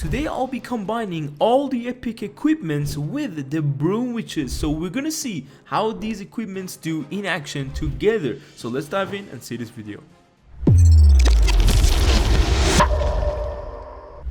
Today I'll be combining all the epic equipments with the Broom witches, so we're gonna see how these equipments do in action together. So let's dive in and see this video.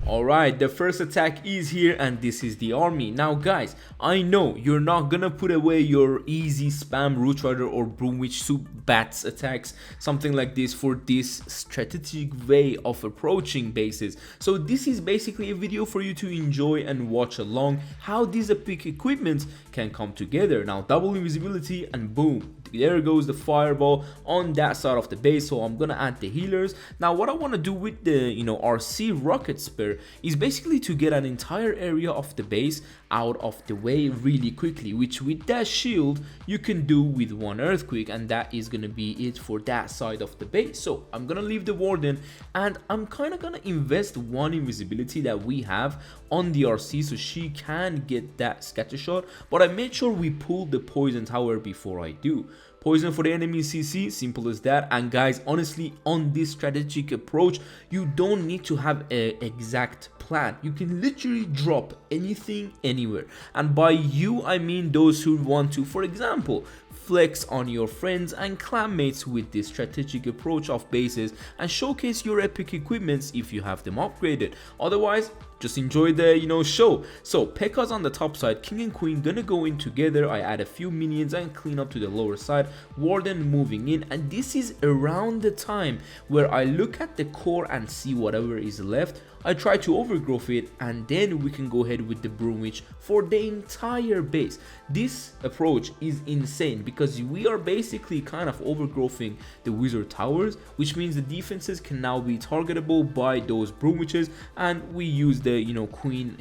Alright, the first attack is here and this is the army. Now guys, I know you're not gonna put away your easy spam Root Rider or Broom Witch Soup Bats attacks, something like this, for this strategic way of approaching bases. So this is basically a video for you to enjoy and watch along how these epic equipments can come together. Now double invisibility and boom, there goes the fireball on that side of the base. So I'm gonna add the healers. Now what I want to do with the RC rocket spear is basically to get an entire area of the base out of the way really quickly, which with that shield you can do with one earthquake, and that is gonna be it for that side of the base. So I'm gonna leave the warden and I'm kind of gonna invest one invisibility that we have on the RC so she can get that scatter shot, but I made sure we pulled the poison tower before I do. Poison for the enemy CC, simple as that. And guys, honestly, on this strategic approach, you don't need to have an exact plan. You can literally drop anything anywhere, and by you I mean those who want to, for example, flex on your friends and clanmates with this strategic approach of bases and showcase your epic equipments if you have them upgraded. Otherwise, just enjoy the show. So P.E.K.K.A.'s on the top side, king and queen gonna go in together. I add a few minions and clean up to the lower side, warden moving in, and this is around the time where I look at the core and see whatever is left. I try to overgrowth it, and then we can go ahead with the Broom Witch for the entire base. This approach is insane because we are basically kind of overgrowthing the wizard towers, which means the defenses can now be targetable by those Broom Witches, and we use the queen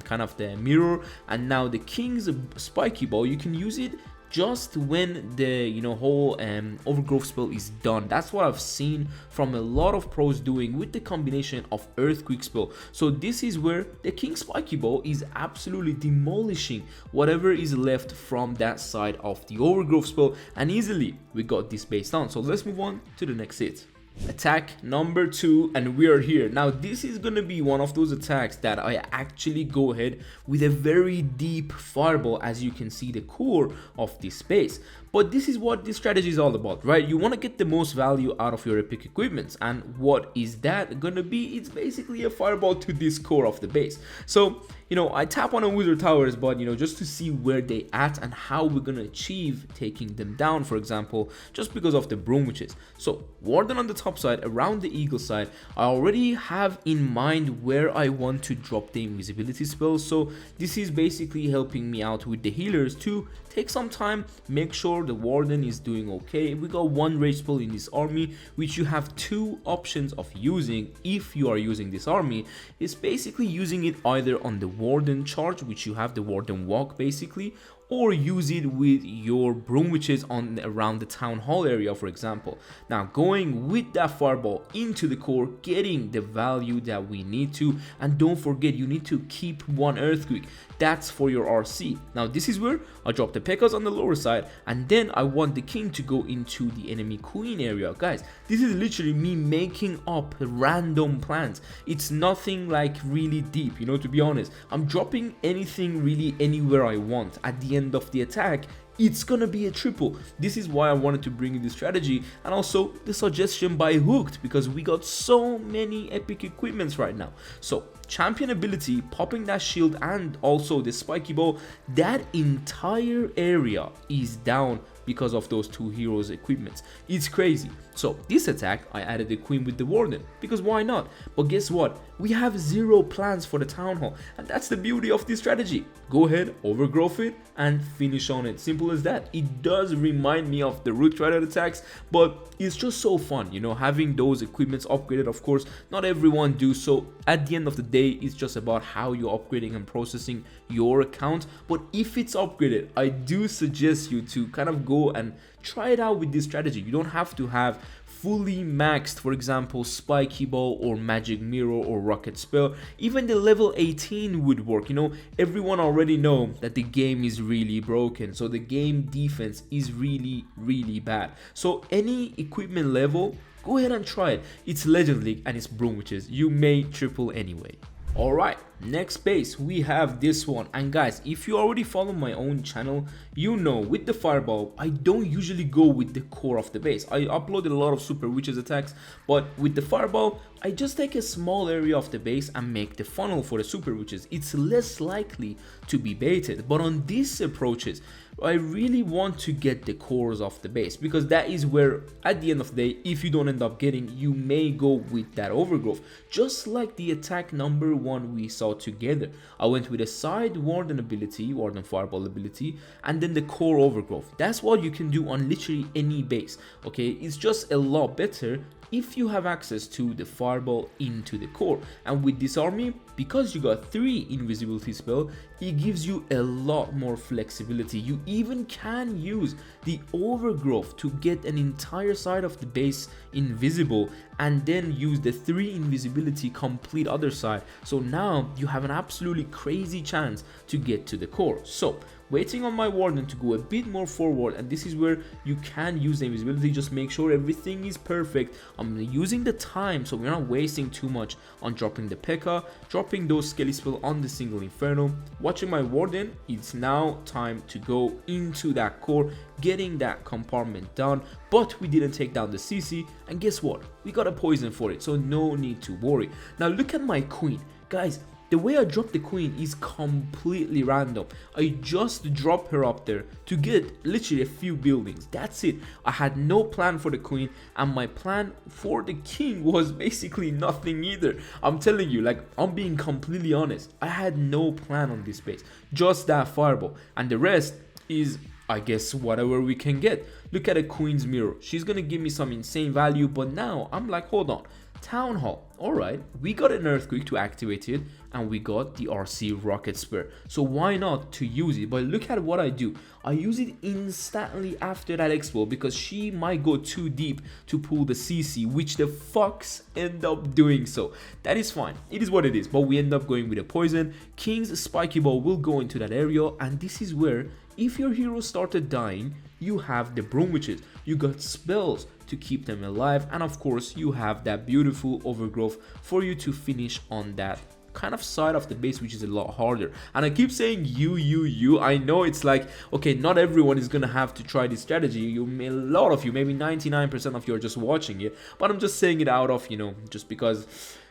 kind of the mirror, and now the king's spiky ball, you can use it just when the whole overgrowth spell is done. That's what I've seen from a lot of pros doing with the combination of earthquake spell. So this is where the king spiky ball is absolutely demolishing whatever is left from that side of the overgrowth spell, and easily we got this base down. So let's move on to the next hit. Attack number 2, and we are here. Now this is gonna be one of those attacks that I actually go ahead with a very deep fireball, as you can see the core of this base. But this is what this strategy is all about, right? You want to get the most value out of your epic equipments, and what is that gonna be? It's basically a fireball to this core of the base. So I tap on a wizard towers, but just to see where they at and how we're gonna achieve taking them down, for example, just because of the Broom Witches. So warden on the top side, around the eagle side, I already have in mind where I want to drop the invisibility spell. So this is basically helping me out with the healers to take some time, make sure the warden is doing okay. We got one rage spell in this army, which you have two options of using if you are using this army. It's basically using it either on the warden charge, which you have the warden walk basically, or use it with your Broom Witches on around the town hall area, for example. Now going with that fireball into the core, getting the value that we need to, and don't forget you need to keep one earthquake. That's for your RC. Now this is where I drop the P.E.K.K.A.'s on the lower side, and then I want the king to go into the enemy queen area. Guys, this is literally me making up random plans. It's nothing like really deep, to be honest. I'm dropping anything really anywhere I want. At the end of the attack, it's gonna be a triple. This is why I wanted to bring in this strategy, and also the suggestion by Hooked, because we got so many epic equipments right now. So champion ability, popping that shield, and also the spiky ball, that entire area is down because of those two heroes equipments. It's crazy. So this attack, I added the queen with the warden, because why not? But guess what? We have zero plans for the town hall, and that's the beauty of this strategy. Go ahead, overgrowth it, and finish on it. Simple as that. It does remind me of the Root Rider attacks, but it's just so fun, having those equipments upgraded. Of course, not everyone do so. At the end of the day, it's just about how you're upgrading and processing your account. But if it's upgraded, I do suggest you to kind of go and try it out with this strategy. You don't have to have fully maxed, for example, spiky ball or magic mirror or rocket spell. Even the level 18 would work. Everyone already know that the game is really broken, so the game defense is really bad. So any equipment level, go ahead and try it. It's Legend League and it's Broom Witches. You may triple anyway. Alright, next base we have this one, and guys, if you already follow my own channel, you know with the fireball I don't usually go with the core of the base. I uploaded a lot of super witches attacks, but with the fireball I just take a small area of the base and make the funnel for the super witches. It's less likely to be baited, but on these approaches I really want to get the cores of the base, because that is where at the end of the day, if you don't end up getting, you may go with that overgrowth, just like the attack number 1 we saw together. I went with a side warden ability, warden fireball ability, and then the core overgrowth. That's what you can do on literally any base. Okay, it's just a lot better if you have access to the fireball into the core. And with this army, because you got 3 invisibility spell, it gives you a lot more flexibility. You even can use the overgrowth to get an entire side of the base invisible, and then use the 3 invisibility complete other side. So now you have an absolutely crazy chance to get to the core. So waiting on my warden to go a bit more forward, and this is where you can use the invisibility. Just make sure everything is perfect. I'm using the time so we're not wasting too much on dropping the P.E.K.K.A, dropping those skelly spell on the single inferno, watching my warden. It's now time to go into that core, getting that compartment done, but we didn't take down the CC, and guess what, we got a poison for it, so no need to worry. Now look at my queen, guys. The way I dropped the queen is completely random. I just dropped her up there to get literally a few buildings. That's it. I had no plan for the queen, and my plan for the king was basically nothing either. I'm telling you, like, I'm being completely honest. I had no plan on this base. Just that fireball. And the rest is, I guess, whatever we can get. Look at a queen's mirror. She's gonna give me some insane value, but now I'm like, hold on. Town hall. Alright, we got an earthquake to activate it, and we got the RC rocket spur, so why not to use it? But look at what I do. I use it instantly after that expo, because she might go too deep to pull the CC, which the fucks end up doing. So that is fine, it is what it is, but we end up going with a poison. King's spiky ball will go into that area, and this is where, if your hero started dying, you have the broom witches, you got spells to keep them alive, and of course you have that beautiful overgrowth for you to finish on that kind of side of the base, which is a lot harder. And I keep saying you, I know it's like, okay, not everyone is gonna have to try this strategy. A lot of you, maybe 99% of you are just watching it, but I'm just saying it out of, you know, just because,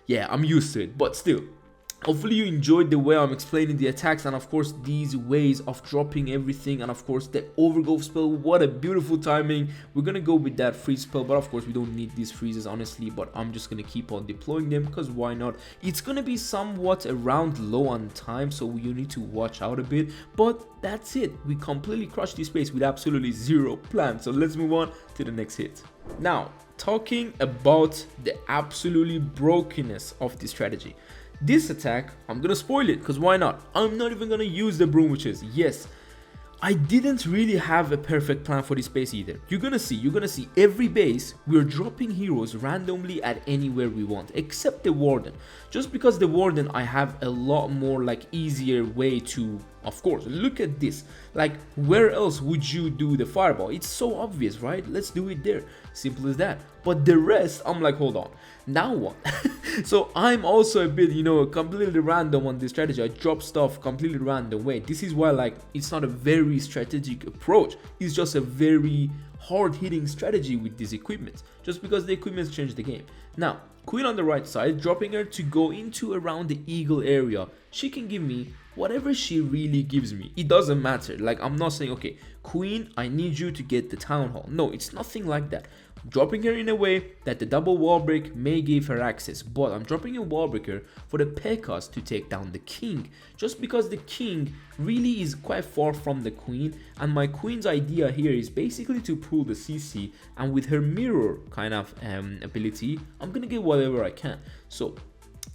yeah, I'm used to it. But still, hopefully you enjoyed the way I'm explaining the attacks, and of course these ways of dropping everything, and of course the overgrowth spell. What a beautiful timing. We're gonna go with that freeze spell, but of course we don't need these freezes honestly, but I'm just gonna keep on deploying them because why not. It's gonna be somewhat around low on time, so you need to watch out a bit, but that's it. We completely crushed this space with absolutely zero plan. So let's move on to the next hit. Now, talking about the absolutely brokenness of this strategy. This attack, I'm gonna spoil it because why not? I'm not even gonna use the broom witches. Yes, I didn't really have a perfect plan for this base either. You're gonna see every base we're dropping heroes randomly at anywhere we want, except the warden. Just because the warden, I have a lot more like easier way to, of course, look at this. Like, where else would you do the fireball? It's so obvious, right? Let's do it there. Simple as that. But the rest, I'm like, hold on, now what? So I'm also a bit, you know, completely random on this strategy. I drop stuff completely random way. This is why, like, it's not a very strategic approach. It's just a very hard-hitting strategy with these equipments, just because the equipments change the game. Now, queen on the right side, dropping her to go into around the eagle area. She can give me whatever she really gives me. It doesn't matter. Like, I'm not saying, okay, queen, I need you to get the town hall. No, it's nothing like that. I'm dropping her in a way that the double wall break may give her access, but I'm dropping a wall breaker for the P.E.K.K.A to take down the king, just because the king really is quite far from the queen, and my queen's idea here is basically to pull the CC, and with her mirror kind of ability, I'm gonna get whatever I can. So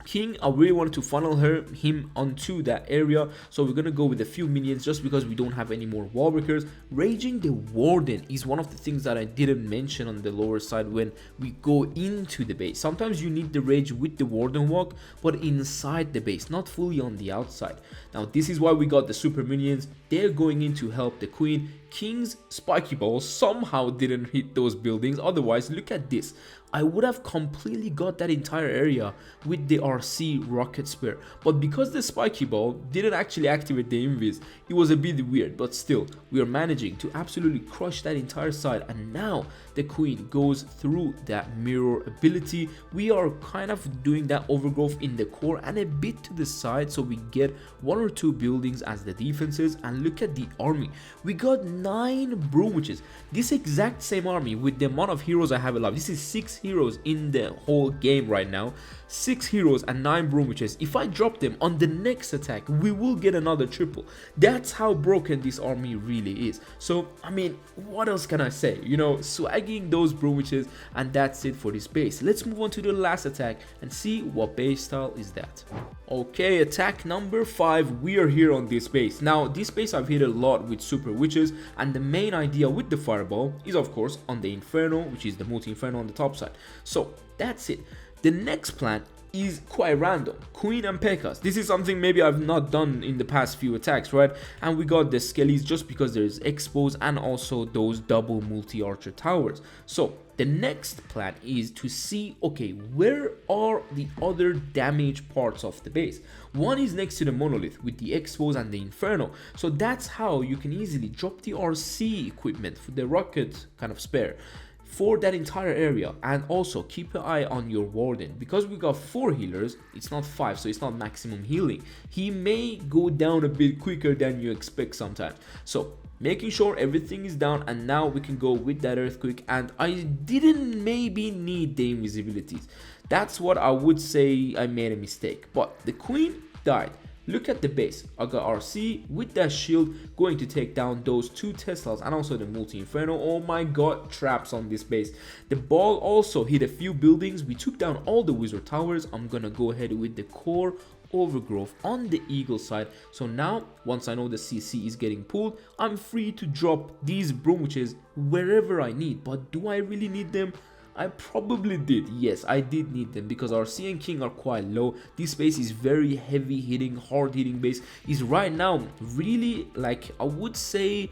king, I really wanted to funnel him onto that area, so we're gonna go with a few minions just because we don't have any more wall breakers. Raging the warden is one of the things that I didn't mention on the lower side when we go into the base. Sometimes you need the rage with the warden walk, but inside the base, not fully on the outside. Now this is why we got the super minions. They're going in to help the queen. King's spiky ball somehow didn't hit those buildings. Otherwise, look at this. I would have completely got that entire area with the RC rocket spear. But because the spiky ball didn't actually activate the invis, it was a bit weird, but still, we are managing to absolutely crush that entire side. And now the queen goes through that mirror ability. We are kind of doing that overgrowth in the core and a bit to the side, so we get 1 or 2 buildings as the defenses. And look at the army, we got 9 broom witches. This exact same army with the amount of heroes I have alive. This is 6 heroes in the whole game right now. 6 heroes and 9 broom witches. If I drop them on the next attack, we will get another triple. That's how broken this army really is. So I mean, what else can I say? You know, swagging those broom witches, and that's it for this base. Let's move on to the last attack and see what base style is that. Okay, attack number 5. We are here on this base. Now this base I've hit a lot with super witches, and the main idea with the fireball is of course on the inferno, which is the multi inferno on the top side. So that's it. The next plan is quite random. Queen and P.E.K.K.A.s. This is something maybe I've not done in the past few attacks, right? And we got the skellies just because there's expos and also those double multi-archer towers. So the next plan is to see, okay, where are the other damage parts of the base? One is next to the monolith with the expos and the inferno. So that's how you can easily drop the RC equipment for the rocket kind of spare for that entire area. And also keep an eye on your warden, because we got 4 healers, it's not 5, so it's not maximum healing. He may go down a bit quicker than you expect sometimes, so making sure everything is down. And now we can go with that earthquake, and I didn't maybe need the invisibilities. That's what I would say I made a mistake, but the queen died. Look at the base. I got RC with that shield going to take down those 2 Teslas and also the multi-inferno. Oh my god, traps on this base. The ball also hit a few buildings. We took down all the wizard towers. I'm gonna go ahead with the core overgrowth on the eagle side. So now once I know the CC is getting pulled, I'm free to drop these broom witches wherever I need. But do I really need them? I probably did. Yes, I did need them because our C and King are quite low. This base is very heavy hitting, hard hitting base. Is right now really, like, I would say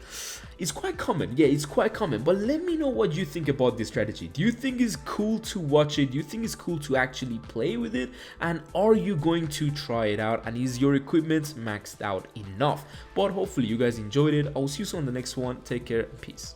it's quite common. Yeah, it's quite common. But let me know what you think about this strategy. Do you think it's cool to watch it? Do you think it's cool to actually play with it? And are you going to try it out? And is your equipment maxed out enough? But hopefully you guys enjoyed it. I'll see you soon on the next one. Take care and peace.